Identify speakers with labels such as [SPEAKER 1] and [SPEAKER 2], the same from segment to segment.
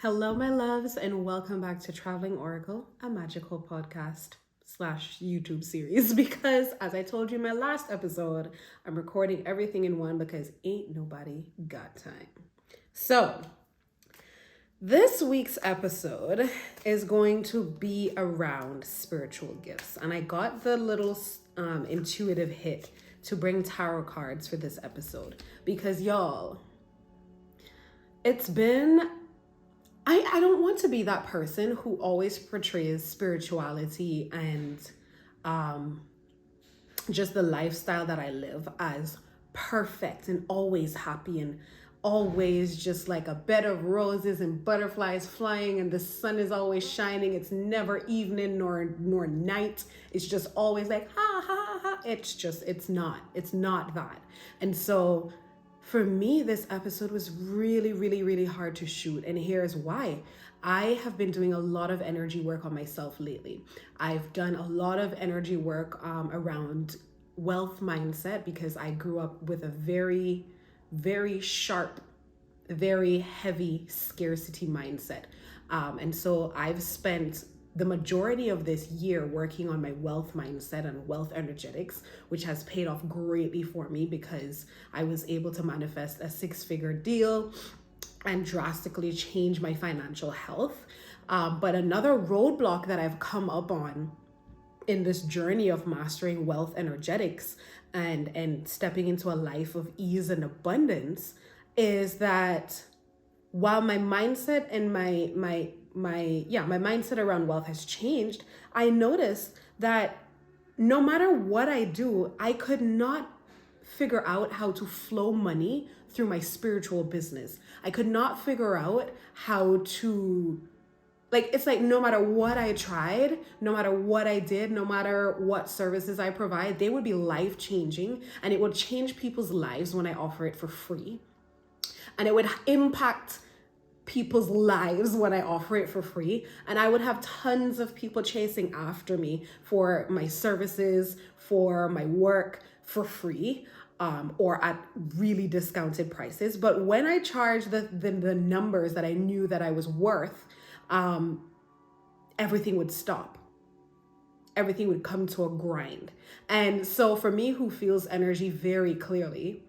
[SPEAKER 1] Hello, my loves, and welcome back to Traveling Oracle, a magical podcast slash YouTube series. Because, as I told you in my last episode, I'm recording everything in one because ain't nobody got time. So, this week's episode is going to be around spiritual gifts, and I got the little intuitive hit to bring tarot cards for this episode because, y'all, it's been I don't want to be that person who always portrays spirituality and just the lifestyle that I live as perfect and always happy and always just like a bed of roses and butterflies flying and the sun is always shining. It's never evening nor night. It's just always like ha ha ha. It's not that. And so for me, this episode was really hard to shoot. And here's why. I have been doing a lot of energy work on myself lately. I've done a lot of energy work around wealth mindset because I grew up with a very sharp, very heavy scarcity mindset. And so I've spent the majority of this year working on my wealth mindset and wealth energetics, which has paid off greatly for me because I was able to manifest a 6-figure deal and drastically change my financial health. But another roadblock that I've come up on in this journey of mastering wealth energetics and stepping into a life of ease and abundance is that while my mindset and my mindset around wealth has changed, I noticed that no matter what I do, I could not figure out how to flow money through my spiritual business. I could not figure out how to, it's like no matter what I tried, no matter what I did, no matter what services I provide, they would be life-changing and it would change people's lives when I offer it for free. And it would impact people's lives when I offer it for free. And I would have tons of people chasing after me for my services, for my work for free, or at really discounted prices. But when I charged the numbers that I knew that I was worth, everything would stop. Everything would come to a grind. And so for me, who feels energy very clearly,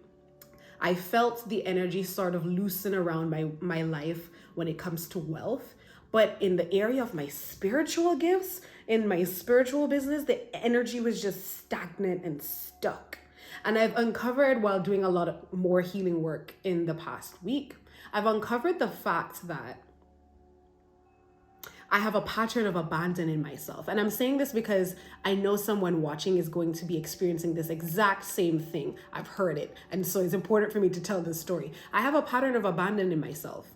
[SPEAKER 1] I felt the energy sort of loosen around my life when it comes to wealth. But in the area of my spiritual gifts, in my spiritual business, the energy was just stagnant and stuck. And I've uncovered, while doing a lot of more healing work in the past week, I've uncovered the fact that I have a pattern of abandoning myself. And I'm saying this because I know someone watching is going to be experiencing this exact same thing. I've heard it. And so it's important for me to tell this story. I have a pattern of abandoning myself.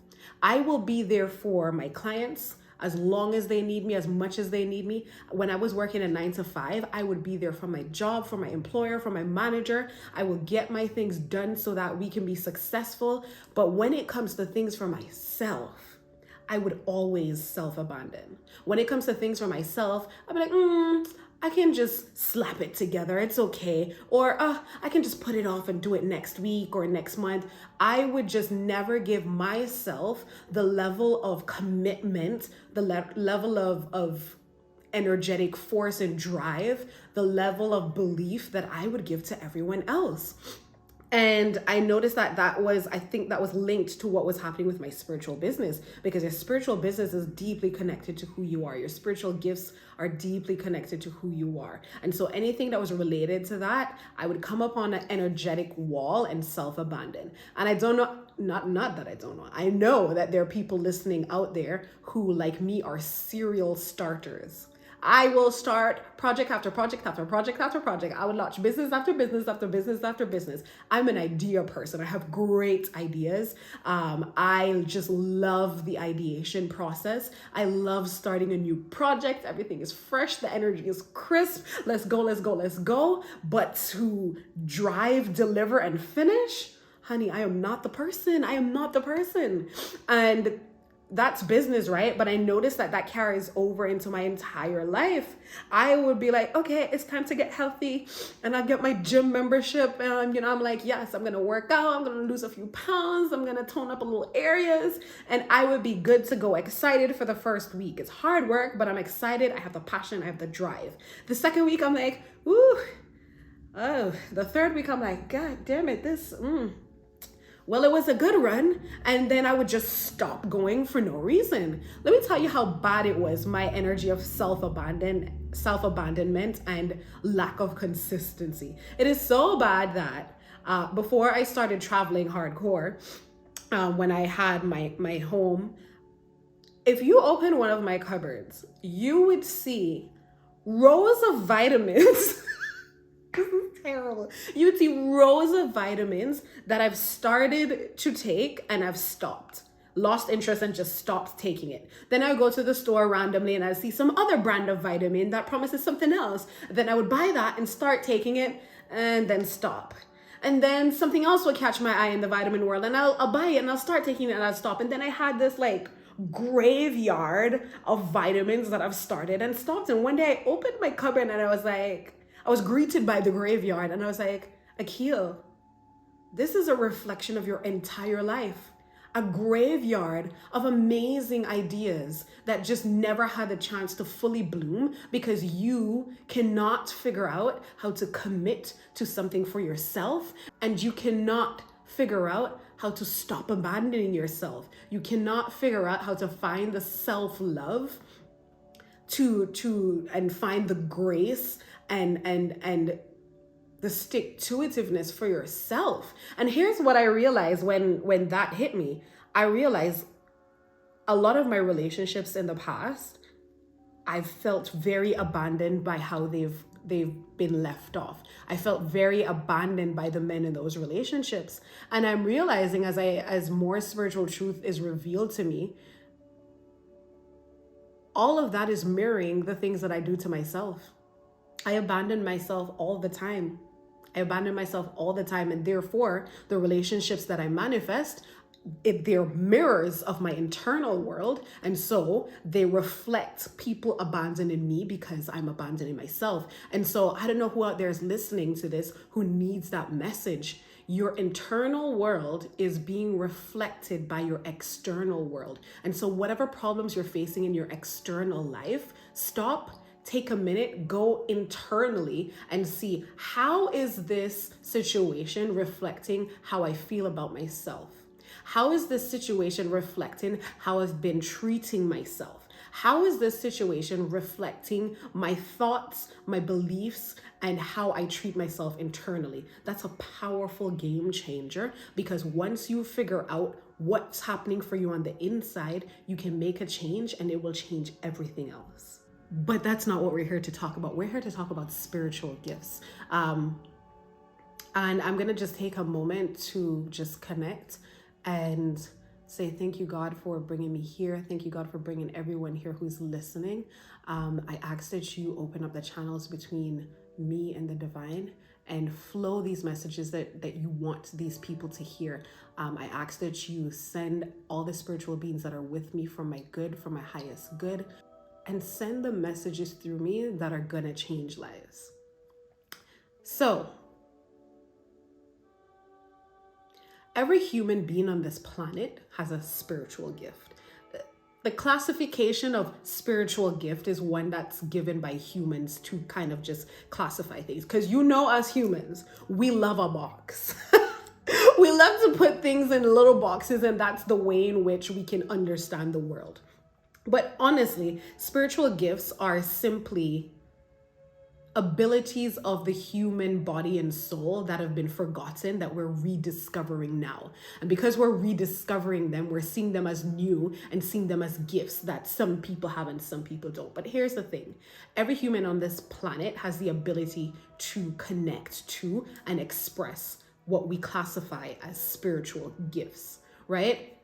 [SPEAKER 1] I will be there for my clients as long as they need me, as much as they need me. When I was working a 9 to 5, I would be there for my job, for my employer, for my manager. I will get my things done so that we can be successful. But when it comes to things for myself, I would always self-abandon. When it comes to things for myself, I'd be like, I can just slap it together. It's okay. Or I can just put it off and do it next week or next month. I would just never give myself the level of commitment, the level of energetic force and drive, the level of belief that I would give to everyone else. And I noticed I think that was linked to what was happening with my spiritual business, because your spiritual business is deeply connected to who you are. Your spiritual gifts are deeply connected to who you are. And so anything that was related to that, I would come up on an energetic wall and self-abandon. And I don't know, not that I don't know, I know that there are people listening out there who, like me, are serial starters. I will start project after project after project after project. I would launch business after business after business after business. I'm an idea person. I have great ideas. I just love the ideation process. I love starting a new project. Everything is fresh. The energy is crisp. Let's go, let's go, let's go. But to drive, deliver, and finish, honey, I am not the person. I am not the person. And that's business, right? But I noticed that that carries over into my entire life. I would be like, okay, it's time to get healthy, and I get my gym membership, and I'm like, yes, I'm gonna work out, I'm gonna lose a few pounds, I'm gonna tone up a little areas, and I would be good to go, excited for the first week. It's hard work, but I'm excited. I have the passion, I have the drive. The second week, I'm like, woo. Oh, the third week, I'm like, God damn it, well, it was a good run, and then I would just stop going for no reason. Let me tell you how bad it was, my energy of self-abandonment and lack of consistency. It is so bad that before I started traveling hardcore, when I had my home, if you open one of my cupboards, you would see rows of vitamins. This is terrible. You would see rows of vitamins that I've started to take and I've stopped. Lost interest and just stopped taking it. Then I would go to the store randomly and I'd see some other brand of vitamin that promises something else. Then I would buy that and start taking it and then stop. And then something else would catch my eye in the vitamin world and I'll buy it and I'll start taking it and I'll stop. And then I had this like graveyard of vitamins that I've started and stopped. And one day I opened my cupboard and I was greeted by the graveyard and I was like, Akil, this is a reflection of your entire life. A graveyard of amazing ideas that just never had the chance to fully bloom because you cannot figure out how to commit to something for yourself, and you cannot figure out how to stop abandoning yourself. You cannot figure out how to find the self-love and find the grace and the stick-to-itiveness for yourself. And here's what I realized when that hit me. I realized a lot of my relationships in the past, I've felt very abandoned by how they've been left off. I felt very abandoned by the men in those relationships. And I'm realizing as more spiritual truth is revealed to me, all of that is mirroring the things that I do to myself. I abandon myself all the time. And therefore, the relationships that I manifest, they're mirrors of my internal world. And so they reflect people abandoning me because I'm abandoning myself. And so I don't know who out there is listening to this who needs that message. Your internal world is being reflected by your external world. And so whatever problems you're facing in your external life, stop. Take a minute, go internally and see, how is this situation reflecting how I feel about myself? How is this situation reflecting how I've been treating myself? How is this situation reflecting my thoughts, my beliefs, and how I treat myself internally? That's a powerful game changer, because once you figure out what's happening for you on the inside, you can make a change and it will change everything else. But that's not what we're here to talk about. We're here to talk about spiritual gifts. And I'm going to just take a moment to just connect and say thank you, God, for bringing me here. Thank you, God, for bringing everyone here who's listening. I ask that you open up the channels between me and the divine and flow these messages that you want these people to hear. I ask that you send all the spiritual beings that are with me for my good, for my highest good, and send the messages through me that are gonna change lives. So, every human being on this planet has a spiritual gift. The classification of spiritual gift is one that's given by humans to kind of just classify things. Because as humans, we love a box. We love to put things in little boxes, and that's the way in which we can understand the world. But honestly, spiritual gifts are simply abilities of the human body and soul that have been forgotten, that we're rediscovering now. And because we're rediscovering them, we're seeing them as new and seeing them as gifts that some people have and some people don't. But here's the thing. Every human on this planet has the ability to connect to and express what we classify as spiritual gifts, right?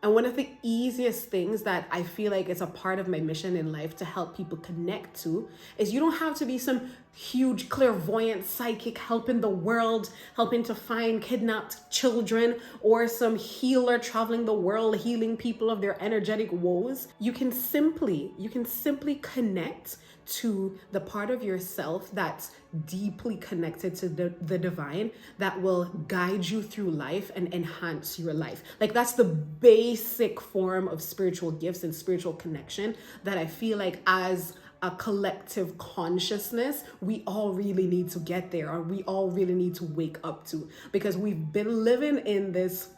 [SPEAKER 1] And one of the easiest things that I feel like is a part of my mission in life to help people connect to is you don't have to be some huge clairvoyant psychic helping the world, helping to find kidnapped children, or some healer traveling the world, healing people of their energetic woes. You can simply connect to the part of yourself that's deeply connected to the divine, that will guide you through life and enhance your life. Like, that's the basic form of spiritual gifts and spiritual connection that I feel like as a collective consciousness, we all really need to get there, or we all really need to wake up to, because we've been living in this,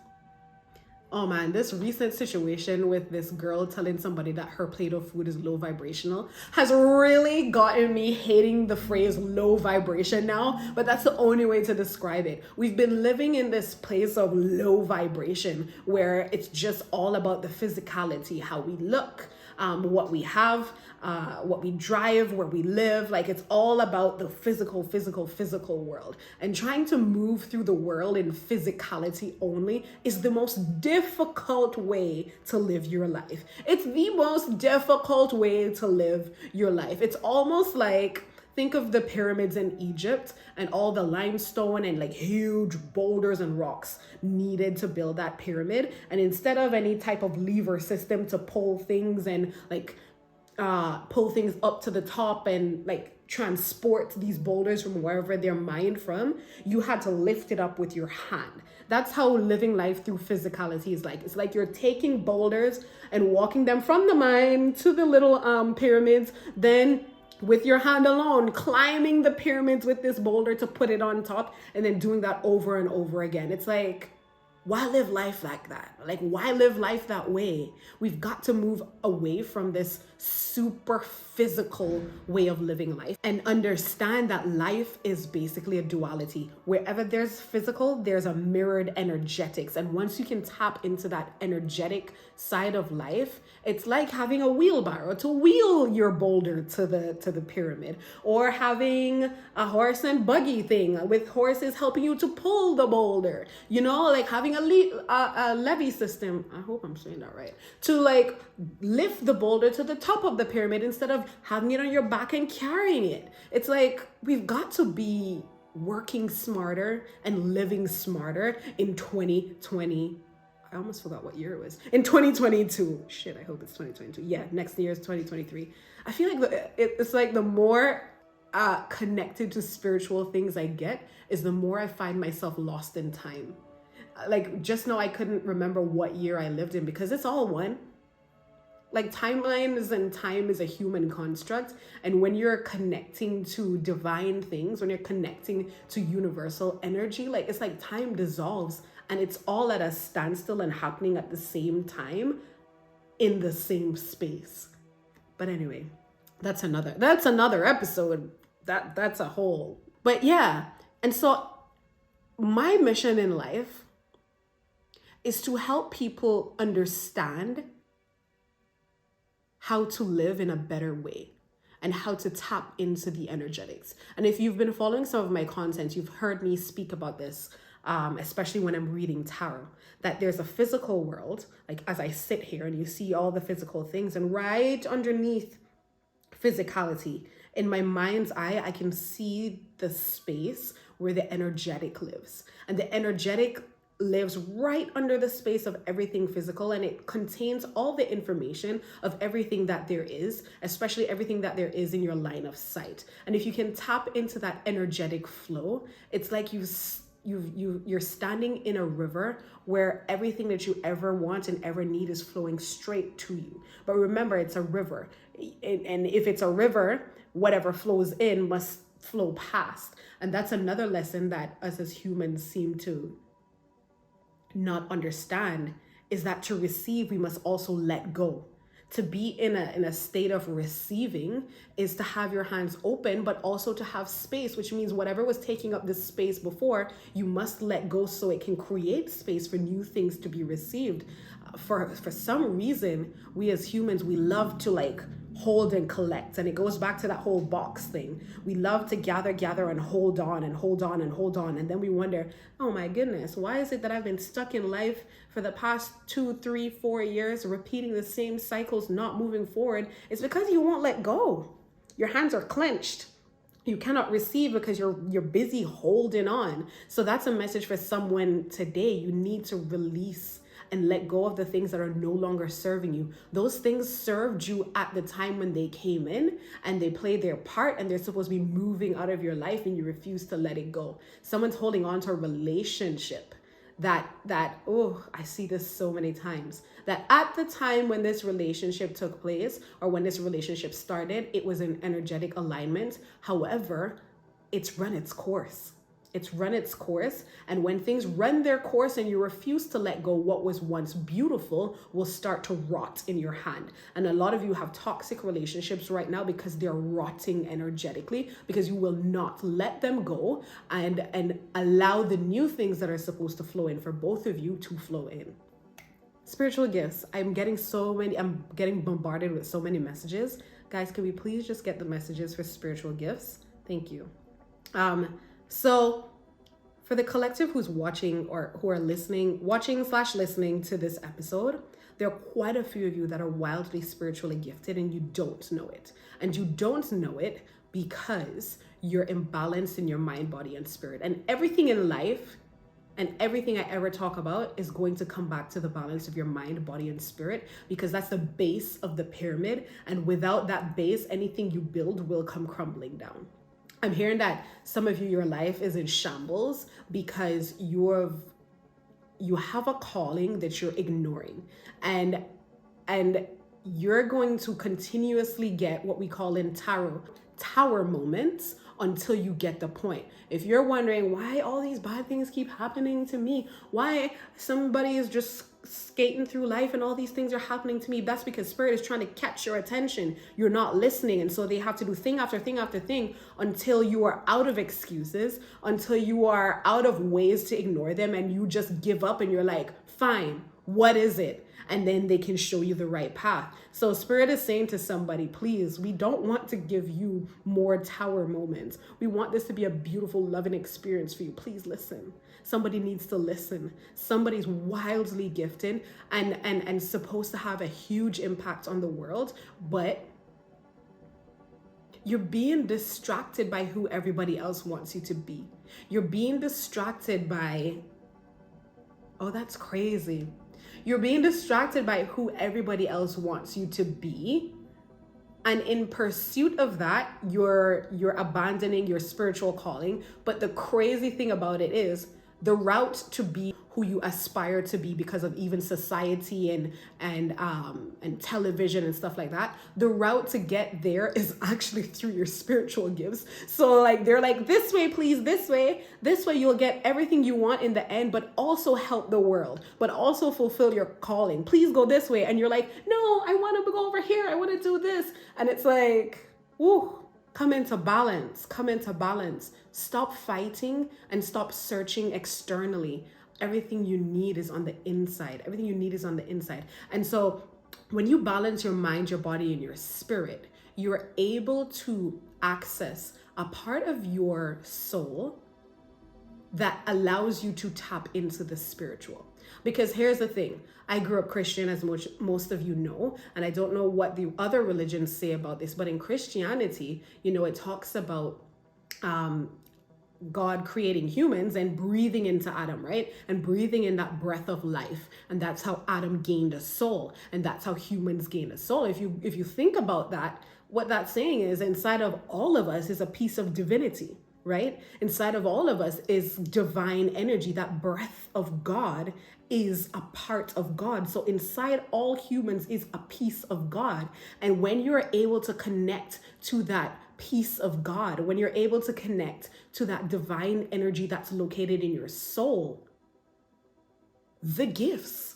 [SPEAKER 1] oh man, this recent situation with this girl telling somebody that her plate of food is low vibrational has really gotten me hating the phrase low vibration now, but that's the only way to describe it. We've been living in this place of low vibration where it's just all about the physicality, how we look, what we have, what we drive, where we live. Like, it's all about the physical world. And trying to move through the world in physicality only is the most difficult way to live your life. It's the most difficult way to live your life. It's almost like, think of the pyramids in Egypt and all the limestone and like huge boulders and rocks needed to build that pyramid. And instead of any type of lever system to pull things and like pull things up to the top and like transport these boulders from wherever they're mined from, you had to lift it up with your hand. That's how living life through physicality is like. It's like you're taking boulders and walking them from the mine to the little pyramids, then with your hand alone, climbing the pyramids with this boulder to put it on top, and then doing that over and over again. It's like, why live life like that? Like, why live life that way? We've got to move away from this super physical way of living life and understand that life is basically a duality. Wherever there's physical, there's a mirrored energetics. And once you can tap into that energetic side of life, it's like having a wheelbarrow to wheel your boulder to the pyramid, or having a horse and buggy thing with horses helping you to pull the boulder, you know, like having a levee system, I hope I'm saying that right, to like lift the boulder to the top of the pyramid instead of having it on your back and carrying it. It's like, we've got to be working smarter and living smarter in 2020. I almost forgot what year it was. In 2022. Shit, I hope it's 2022. Yeah, next year is 2023. I feel like it's like the more connected to spiritual things I get, is the more I find myself lost in time. Like, just now I couldn't remember what year I lived in because it's all one. Like, timelines and time is a human construct. And when you're connecting to divine things, when you're connecting to universal energy, like, it's like time dissolves and it's all at a standstill and happening at the same time in the same space. But anyway, that's another episode. That's a whole. But yeah, and so my mission in life is to help people understand how to live in a better way and how to tap into the energetics. And if you've been following some of my content, you've heard me speak about this, especially when I'm reading tarot, that there's a physical world, like as I sit here and you see all the physical things, and right underneath physicality, in my mind's eye, I can see the space where the energetic lives. And the energetic lives right under the space of everything physical, and it contains all the information of everything that there is, especially everything that there is in your line of sight. And if you can tap into that energetic flow, it's like you're standing in a river where everything that you ever want and ever need is flowing straight to you. But remember, it's a river, and if it's a river, whatever flows in must flow past. And that's another lesson that us as humans seem to not understand, is that to receive, we must also let go. To be in a state of receiving is to have your hands open, but also to have space, which means whatever was taking up this space before, you must let go so it can create space for new things to be received. For some reason, we as humans, we love to like hold and collect. And it goes back to that whole box thing. We love to gather and hold on and hold on and hold on. And then we wonder, oh my goodness, why is it that I've been stuck in life for the past 2, 3, 4 years, repeating the same cycles, not moving forward? It's because you won't let go. Your hands are clenched. You cannot receive because you're busy holding on. So that's a message for someone today. You need to release and let go of the things that are no longer serving you. Those things served you at the time when they came in, and they played their part, and they're supposed to be moving out of your life, and you refuse to let it go. Someone's holding on to a relationship that oh, I see this so many times, that at the time when this relationship took place, or when this relationship started, it was an energetic alignment. However, it's run its course. It's run its course. And when things run their course and you refuse to let go, what was once beautiful will start to rot in your hand. And a lot of you have toxic relationships right now because they're rotting energetically, because you will not let them go and allow the new things that are supposed to flow in for both of you to flow in. Spiritual gifts. I'm getting bombarded with so many messages. Guys, can we please just get the messages for spiritual gifts? Thank you. So for the collective who's watching or who are watching/listening to this episode, there are quite a few of you that are wildly spiritually gifted and you don't know it. And you don't know it because you're imbalanced in your mind, body, and spirit. And everything in life and everything I ever talk about is going to come back to the balance of your mind, body, and spirit, because that's the base of the pyramid. And without that base, anything you build will come crumbling down. I'm hearing that some of you, your life is in shambles because you have a calling that you're ignoring, and you're going to continuously get what we call in tarot tower moments until you get the point. If you're wondering why all these bad things keep happening to me, why somebody is just skating through life and all these things are happening to me, that's because spirit is trying to catch your attention. You're not listening, and so they have to do thing after thing after thing until you are out of excuses, until you are out of ways to ignore them, and you just give up and you're like, fine, what is it? And then they can show you the right path. So spirit is saying to somebody, please, we don't want to give you more tower moments. We want this to be a beautiful, loving experience for you. Please listen. Somebody needs to listen. Somebody's wildly gifted and supposed to have a huge impact on the world, but you're being distracted by who everybody else wants you to be. You're being distracted by, oh, that's crazy. You're being distracted by who everybody else wants you to be. And in pursuit of that, you're abandoning your spiritual calling. But the crazy thing about it is the route to be who you aspire to be, because of even society and television and stuff like that, the route to get there is actually through your spiritual gifts. So like they're like, this way, please, this way you'll get everything you want in the end, but also help the world, but also fulfill your calling. Please go this way. And you're like, no, I want to go over here. I want to do this. And it's like, woo. Come into balance. Stop fighting and stop searching externally. Everything you need is on the inside. And so when you balance your mind, your body, and your spirit, you're able to access a part of your soul that allows you to tap into the spiritual. Because here's the thing, I grew up Christian, as most of you know, and I don't know what the other religions say about this, but in Christianity, it talks about God creating humans and breathing into Adam, right? And breathing in that breath of life. And that's how Adam gained a soul. And that's how humans gain a soul. If you think about that, what that's saying is inside of all of us is a piece of divinity, right? Inside of all of us is divine energy. That breath of God is a part of God. So inside all humans is a piece of God. And when you're able to connect to that piece of God, when you're able to connect to that divine energy that's located in your soul, the gifts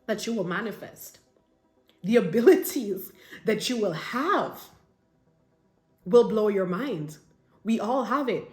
[SPEAKER 1] that you will manifest, the abilities that you will have will blow your mind. We all have it.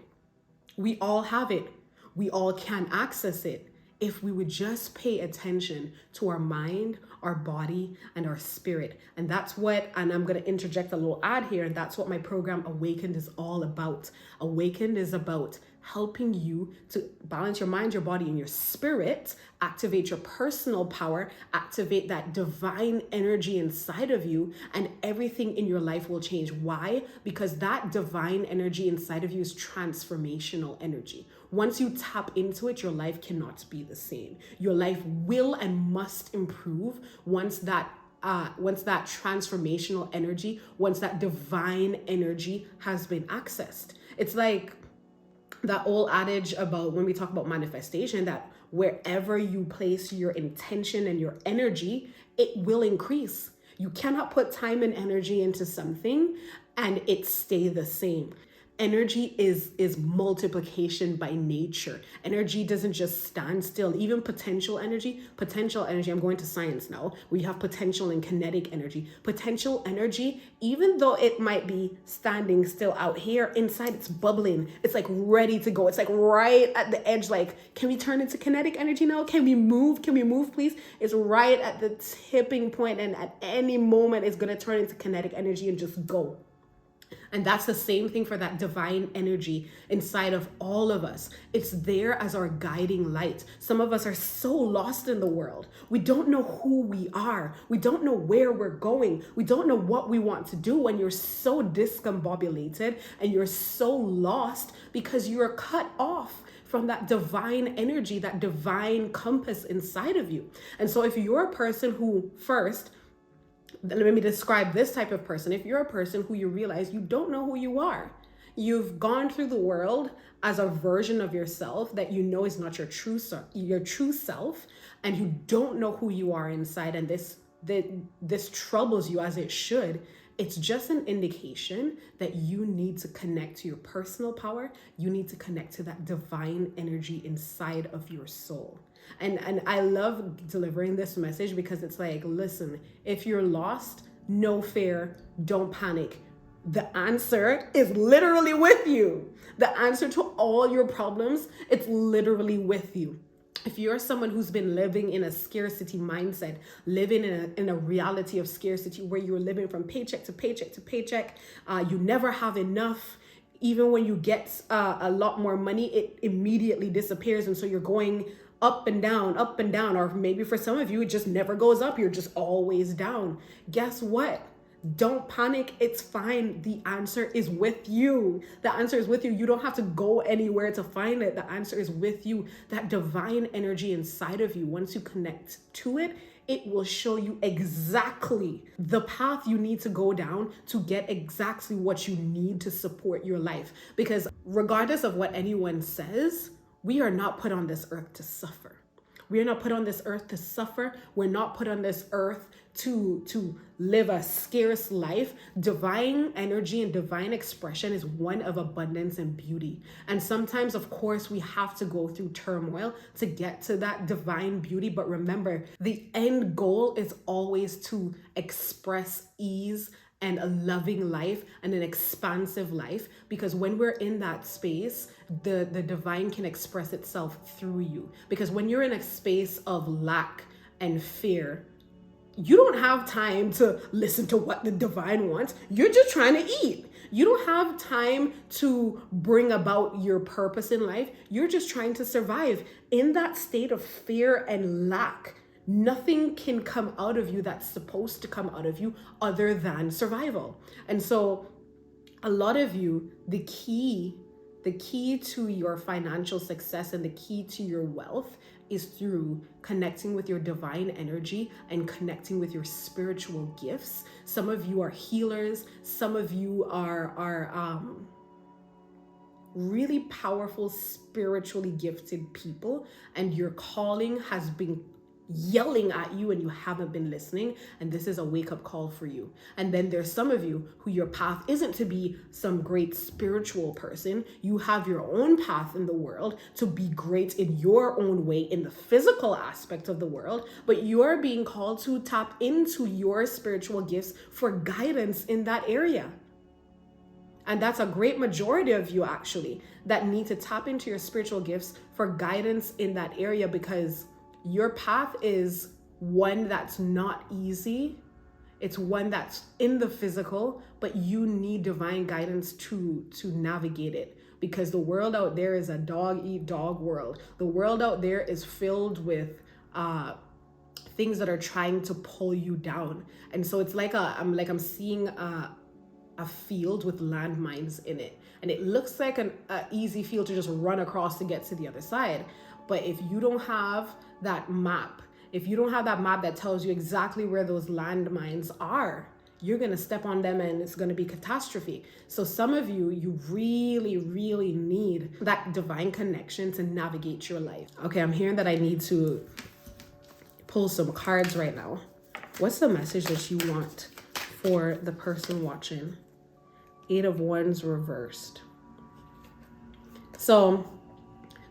[SPEAKER 1] We all can access it. if we would just pay attention to our mind, our body, and our spirit. And that's what, and I'm going to interject a little ad here, and that's what my program Awakened is all about. Awakened is about helping you to balance your mind, your body, and your spirit, activate your personal power, activate that divine energy inside of you, and everything in your life will change. Why? Because that divine energy inside of you is transformational energy. Once you tap into it, your life cannot be the same. Your life will and must improve once that transformational energy, once that divine energy has been accessed. It's like that old adage about when we talk about manifestation, that wherever you place your intention and your energy, it will increase. You cannot put time and energy into something and it stay the same. Energy is multiplication by nature. Energy doesn't just stand still. Even potential energy, I'm going to science now. We have potential and kinetic energy. Potential energy, even though it might be standing still out here, inside it's bubbling. It's like ready to go. It's like right at the edge, like, can we turn into kinetic energy now? Can we move? Can we move, please? It's right at the tipping point, and at any moment it's gonna turn into kinetic energy and just go. And that's the same thing for that divine energy inside of all of us. It's there as our guiding light. Some of us are so lost in the world. We don't know who we are. We don't know where we're going. We don't know what we want to do when you're so discombobulated and you're so lost because you're cut off from that divine energy, that divine compass inside of you. And so if you're a person who let me describe this type of person. If you're a person who you realize you don't know who you are, you've gone through the world as a version of yourself that you know is not your true self, and you don't know who you are inside, and this troubles you as it should, it's just an indication that you need to connect to your personal power. You need to connect to that divine energy inside of your soul. And I love delivering this message because it's like, listen, if you're lost, no fear, don't panic. The answer is literally with you. The answer to all your problems, it's literally with you. If you're someone who's been living in a scarcity mindset, living in a reality of scarcity where you're living from paycheck to paycheck to paycheck, you never have enough. Even when you get a lot more money, it immediately disappears. And so you're going up and down, or maybe for some of you, it just never goes up. You're just always down. Guess what? Don't panic. It's fine. The answer is with you. The answer is with you. You don't have to go anywhere to find it. The answer is with you. That divine energy inside of you, once you connect to it, it will show you exactly the path you need to go down to get exactly what you need to support your life. Because regardless of what anyone says, we are not put on this earth to suffer. We are not put on this earth to suffer. We're not put on this earth to live a scarce life. Divine energy and divine expression is one of abundance and beauty. And sometimes, of course, we have to go through turmoil to get to that divine beauty. But remember, the end goal is always to express ease and a loving life and an expansive life, because when we're in that space, the divine can express itself through you. Because when you're in a space of lack and fear, you don't have time to listen to what the divine wants. You're just trying to eat. You don't have time to bring about your purpose in life. You're just trying to survive. In that state of fear and lack, nothing can come out of you that's supposed to come out of you other than survival. And so a lot of you, the key to your financial success and the key to your wealth is through connecting with your divine energy and connecting with your spiritual gifts. Some of you are healers. Some of you are really powerful, spiritually gifted people, and your calling has been yelling at you and you haven't been listening, and this is a wake-up call for you. And then there's some of you who your path isn't to be some great spiritual person. You have your own path in the world to be great in your own way in the physical aspect of the world, but you're being called to tap into your spiritual gifts for guidance in that area. And that's a great majority of you actually that need to tap into your spiritual gifts for guidance in that area, because your path is one that's not easy. It's one that's in the physical, but you need divine guidance to navigate it, because the world out there is a dog eat dog world. The world out there is filled with things that are trying to pull you down. And so it's like I'm seeing a field with landmines in it, and it looks like an easy field to just run across to get to the other side. But if you don't have that map, if you don't have that map that tells you exactly where those landmines are, you're going to step on them and it's going to be catastrophe. So some of you really, really need that divine connection to navigate your life. Okay, I'm hearing that I need to pull some cards right now. What's the message that you want for the person watching? 8 of Wands reversed. So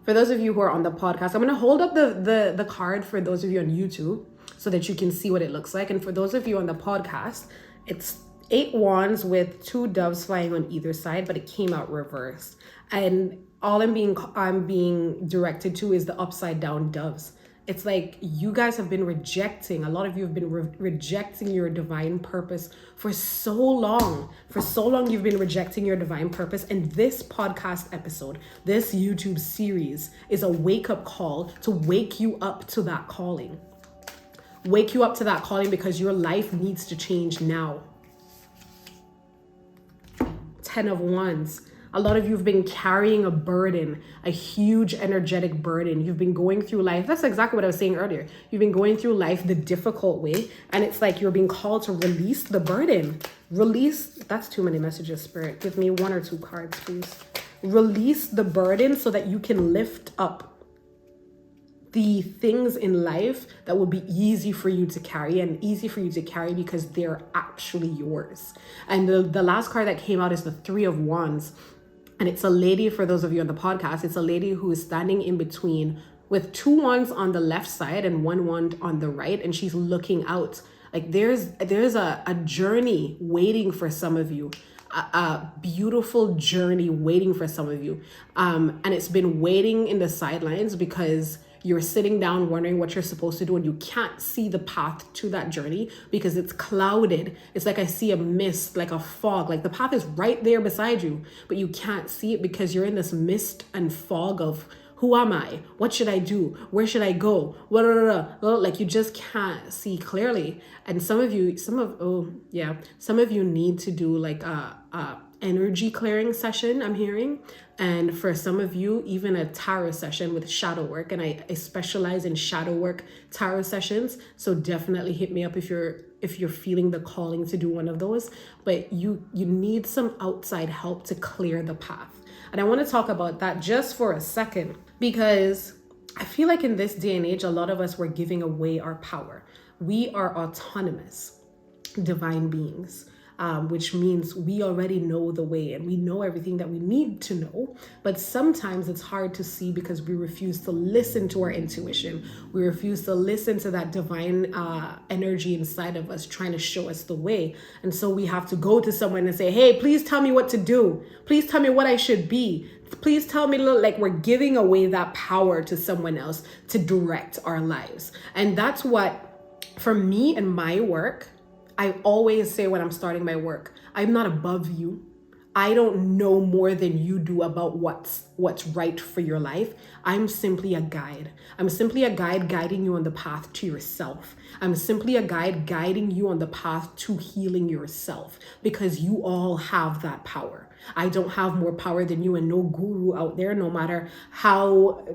[SPEAKER 1] for those of you who are on the podcast, I'm going to hold up the card for those of you on YouTube so that you can see what it looks like. And for those of you on the podcast, it's 8 wands with 2 doves flying on either side, but it came out reversed. And all I'm being directed to is the upside down doves. It's like you guys have been rejecting, a lot of you have been rejecting your divine purpose for so long. For so long, you've been rejecting your divine purpose. And this podcast episode, this YouTube series is a wake-up call to wake you up to that calling. Wake you up to that calling, because your life needs to change now. 10 of Wands. A lot of you have been carrying a burden, a huge energetic burden. You've been going through life. That's exactly what I was saying earlier. You've been going through life the difficult way. And it's like you're being called to release the burden. Release. That's too many messages, Spirit. Give me 1 or 2 cards, please. Release the burden so that you can lift up the things in life that will be easy for you to carry, and easy for you to carry because they're actually yours. And the last card that came out is the 3 of Wands. And it's a lady, for those of you on the podcast, it's a lady who is standing in between with 2 wands on the left side and 1 wand on the right. And she's looking out. Like there's a journey waiting for some of you, a beautiful journey waiting for some of you. And it's been waiting in the sidelines because you're sitting down wondering what you're supposed to do, and you can't see the path to that journey because it's clouded. It's like I see a mist, like a fog, like the path is right there beside you, but you can't see it because you're in this mist and fog of who am I? What should I do? Where should I go? Like you just can't see clearly. And some of you need to do like a energy clearing session, I'm hearing. And for some of you, even a tarot session with shadow work. And I specialize in shadow work tarot sessions. So definitely hit me up if you're feeling the calling to do one of those. But you need some outside help to clear the path. And I want to talk about that just for a second, because I feel like in this day and age, a lot of us were giving away our power. We are autonomous divine beings. Which means we already know the way and we know everything that we need to know. But sometimes it's hard to see because we refuse to listen to our intuition. We refuse to listen to that divine energy inside of us trying to show us the way. And so we have to go to someone and say, hey, please tell me what to do. Please tell me what I should be. Please tell me, like we're giving away that power to someone else to direct our lives. And that's what, for me and my work, I always say when I'm starting my work, I'm not above you. I don't know more than you do about what's right for your life. I'm simply a guide. I'm simply a guide guiding you on the path to yourself. I'm simply a guide guiding you on the path to healing yourself, because you all have that power. I don't have more power than you, and no guru out there, no matter how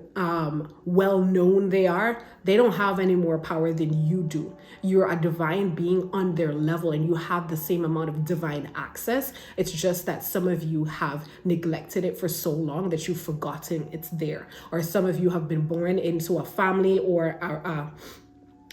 [SPEAKER 1] well known they are, they don't have any more power than you do. You're a divine being on their level and you have the same amount of divine access. It's just that some of you have neglected it for so long that you've forgotten it's there. Or some of you have been born into a family or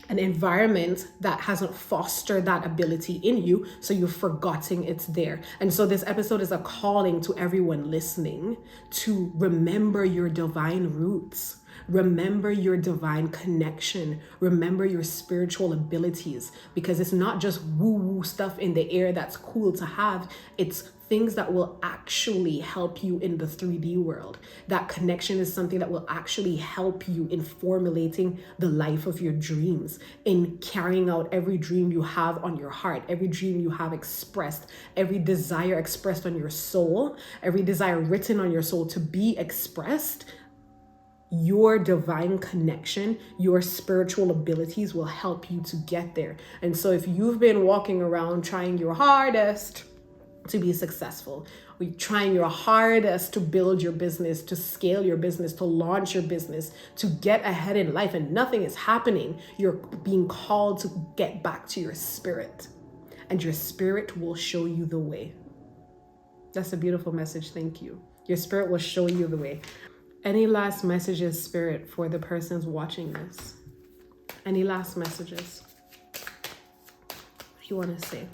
[SPEAKER 1] an environment that hasn't fostered that ability in you, so you're forgetting it's there. And so this episode is a calling to everyone listening to remember your divine roots. Remember your divine connection. Remember your spiritual abilities, because it's not just woo-woo stuff in the air that's cool to have. It's things that will actually help you in the 3D world. That connection is something that will actually help you in formulating the life of your dreams, in carrying out every dream you have on your heart, every dream you have expressed, every desire expressed on your soul, every desire written on your soul to be expressed. Your divine connection, your spiritual abilities will help you to get there. And so if you've been walking around trying your hardest to be successful, or trying your hardest to build your business, to scale your business, to launch your business, to get ahead in life, and nothing is happening, you're being called to get back to your spirit. And your spirit will show you the way. That's a beautiful message. Thank you. Your spirit will show you the way. Any last messages, Spirit, for the persons watching this? Any last messages? What do you want to say?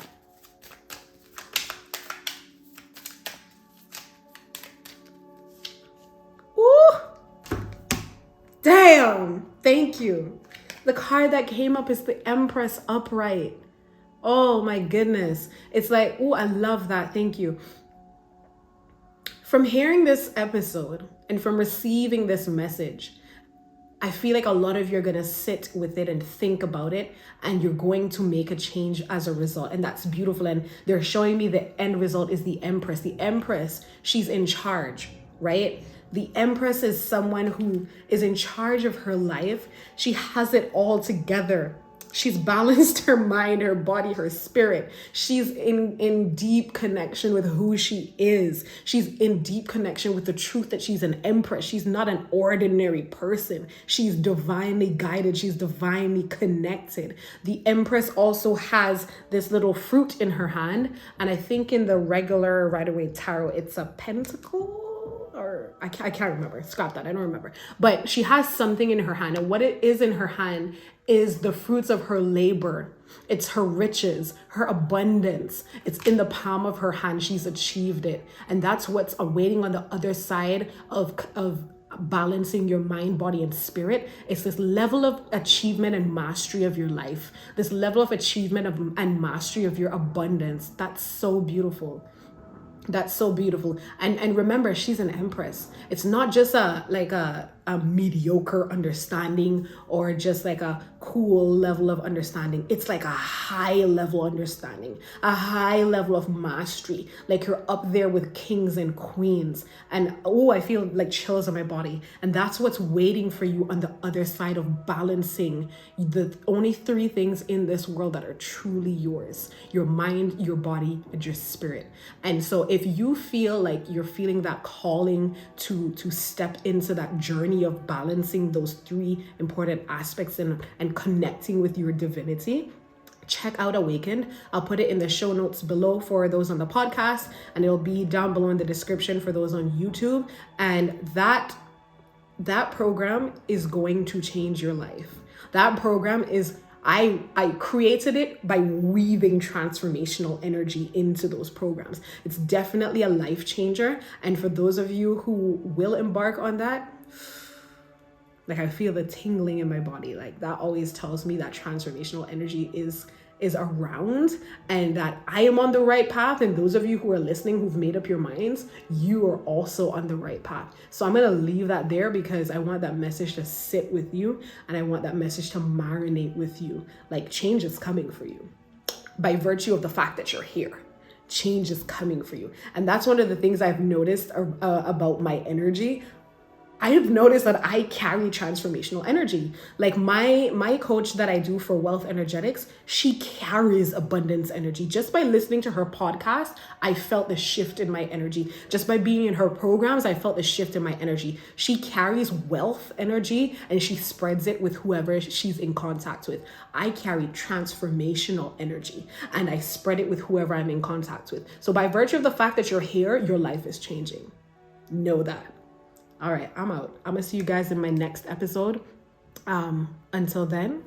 [SPEAKER 1] Ooh! Damn! Thank you. The card that came up is the Empress upright. Oh my goodness. It's like, oh, I love that. Thank you. From hearing this episode and from receiving this message, I feel like a lot of you are going to sit with it and think about it, and you're going to make a change as a result. And that's beautiful. And they're showing me the end result is the Empress. The Empress, she's in charge, right? The Empress is someone who is in charge of her life. She has it all together. She's balanced her mind, her body, her spirit. She's in deep connection with who she is. She's in deep connection with the truth that she's an empress. She's not an ordinary person. She's divinely guided. She's divinely connected. The Empress also has this little fruit in her hand. And I think in the regular Rider-Waite Tarot, it's a pentacle. Or I can't remember. Scrap that. I don't remember. But she has something in her hand. And what it is in her hand is the fruits of her labor. It's her riches, her abundance. It's in the palm of her hand. She's achieved it. And that's what's awaiting on the other side of balancing your mind, body, and spirit. It's this level of achievement and mastery of your life. This level of achievement and mastery of your abundance. That's so beautiful. That's so beautiful. And remember, she's an empress. It's not just a mediocre understanding or just like a cool level of understanding. It's like a high level understanding, a high level of mastery. Like you're up there with kings and queens. And oh, I feel like chills on my body. And that's what's waiting for you on the other side of balancing the only three things in this world that are truly yours: your mind, your body, and your spirit. And so if you feel like you're feeling that calling to step into that journey of balancing those three important aspects and connecting with your divinity, check out Awakened. I'll put it in the show notes below for those on the podcast, and it'll be down below in the description for those on YouTube. And that program is going to change your life. That program is, I created it by weaving transformational energy into those programs. It's definitely a life changer. And for those of you who will embark on that, like I feel the tingling in my body. Like that always tells me that transformational energy is around and that I am on the right path. And those of you who are listening, who've made up your minds, you are also on the right path. So I'm going to leave that there because I want that message to sit with you and I want that message to marinate with you. Like change is coming for you by virtue of the fact that you're here. Change is coming for you. And that's one of the things I've noticed about my energy. I have noticed that I carry transformational energy. Like my coach that I do for Wealth Energetics, she carries abundance energy. Just by listening to her podcast, I felt the shift in my energy. Just by being in her programs, I felt the shift in my energy. She carries wealth energy and she spreads it with whoever she's in contact with. I carry transformational energy and I spread it with whoever I'm in contact with. So by virtue of the fact that you're here, your life is changing. Know that. All right, I'm out. I'm going to see you guys in my next episode. Until then,